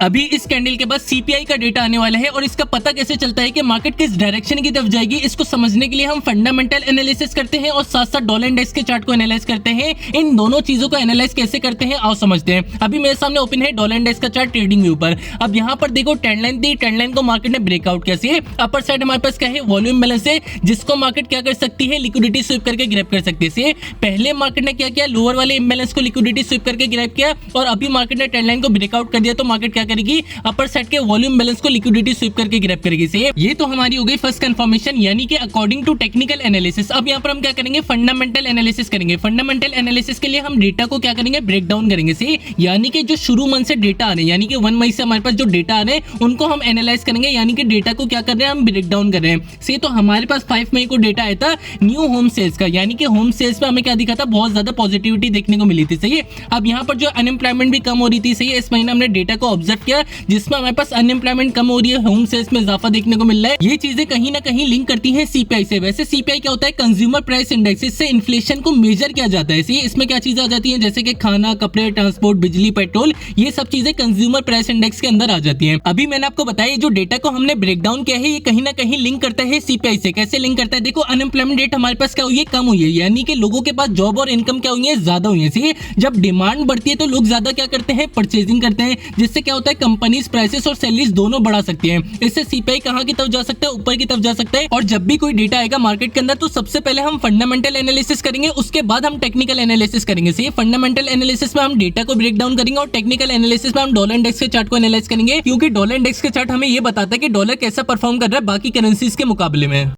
अभी इस कैंडल के बाद सीपीआई का डेटा आने वाला है और इसका पता कैसे चलता है कि मार्केट किस डायरेक्शन की तरफ जाएगी, इसको समझने के लिए हम फंडामेंटल एनालिसिस करते हैं और साथ साथ डॉलर इंडेक्स के चार्ट को एनालाइज करते हैं। इन दोनों चीजों को एनालाइज कैसे करते हैं आओ समझते हैं। अभी मेरे सामने ओपन है डॉलर इंडेक्स का चार्ट ट्रेडिंग व्यू पर। अब यहाँ पर देखो ट्रेंड लाइन थी, ट्रेंड लाइन को मार्केट ने ब्रेकआउट कैसे है। अपर साइड हमारे पास क्या है, वॉल्यूम बैलेंस है, जिसको मार्केट क्या कर सकती है, लिक्विडिटी स्वीप करके ग्रैब कर सकती है। पहले मार्केट ने क्या किया, लोअर वाले इम्बैलेंस को लिक्विडिटी स्वीप करके ग्रैब किया और अभी मार्केट ने ट्रेंड लाइन को ब्रेकआउट कर दिया तो मार्केट क्या करेगी, अपर सेट के वॉल्यूम बैलेंस को लिक्विडिटी स्वीप करके ग्रैब करेगी। से ये तो हमारी हो गई फर्स्ट कंफर्मेशन, यानी कि अकॉर्डिंग टू टेक्निकल एनालिसिस। अब यहाँ पर हम क्या करेंगे, फंडामेंटल एनालिसिस करेंगे। फंडामेंटल एनालिसिस के लिए हम डेटा को क्या करेंगे, ब्रेक डाउन करेंगे। से यानी कि जो शुरू मंथ से डेटा आ रहे हैं, यानी कि 1 मई से हमारे पास जो डेटा आ रहे हैं उनको हम एनालाइज करेंगे, यानी कि डेटा को क्या कर रहे हैं, हम ब्रेक डाउन कर रहे हैं। से तो हमारे पास 5 मई को डेटा आया था न्यू होम सेल्स का, यानी कि होम सेल्स पे हमें क्या दिखा था, बहुत ज्यादा पॉजिटिविटी देखने को मिली थी। सही है। अब यहाँ पर जो अनएम्प्लॉयमेंट भी कम हो रही थी। सही है। इस महीने हमने डेटा को ऑब्जर्व किया जिसमें हमारे पास अनएम्प्लॉयमेंट कम हो रही है, होम सेल्स में इजाफा देखने को मिल रहा है। ये चीजें कहीं ना कहीं लिंक करती हैं सीपीआई से। वैसे सीपीआई क्या होता है, कंज्यूमर प्राइस इंडेक्स। इससे इन्फ्लेशन को मेजर किया जाता है। इसमें क्या चीजें आ जाती हैं, जैसे कि खाना, कपड़े, ट्रांसपोर्ट, बिजली, पेट्रोल, ये सब चीजें कंज्यूमर प्राइस इंडेक्स के अंदर आ जाती हैं। अभी मैंने आपको बताया जो डेटा को हमने ब्रेक डाउन किया है ये कहीं ना कहीं लिंक करता है सीपीआई से। कैसे लिंक करता है, देखो अनएम्प्लॉयमेंट रेट हमारे पास क्या हुई है, कम हुई है, यानी कि लोगों के पास जॉब और इनकम क्या हुई है, ज्यादा हुई है। जब डिमांड बढ़ती है तो लोग ज्यादा क्या करते हैं, परचेजिंग करते हैं, जिससे क्या होता है, कंपनीज प्राइसेस और सैलरीज दोनों बढ़ा सकती हैं। इससे सीपीआई कहां की तरफ जा सकता है, ऊपर की तरफ जा सकता है। और जब भी कोई डेटा आएगा मार्केट के अंदर तो सबसे पहले हम फंडामेंटल एनालिसिस करेंगे, उसके बाद हम टेक्निकल एनालिसिस करेंगे। सही। फंडामेंटल एनालिसिस में हम डेटा को ब्रेक डाउन करेंगे और टेक्निकल एनालिसिस में हम डॉलर इंडेक्स के चार्ट को एनालाइज करेंगे, क्योंकि डॉलर इंडेक्स के चार्ट हमें ये बताता है कि डॉलर कैसा परफॉर्म कर रहा है बाकी करेंसीज के मुकाबले में।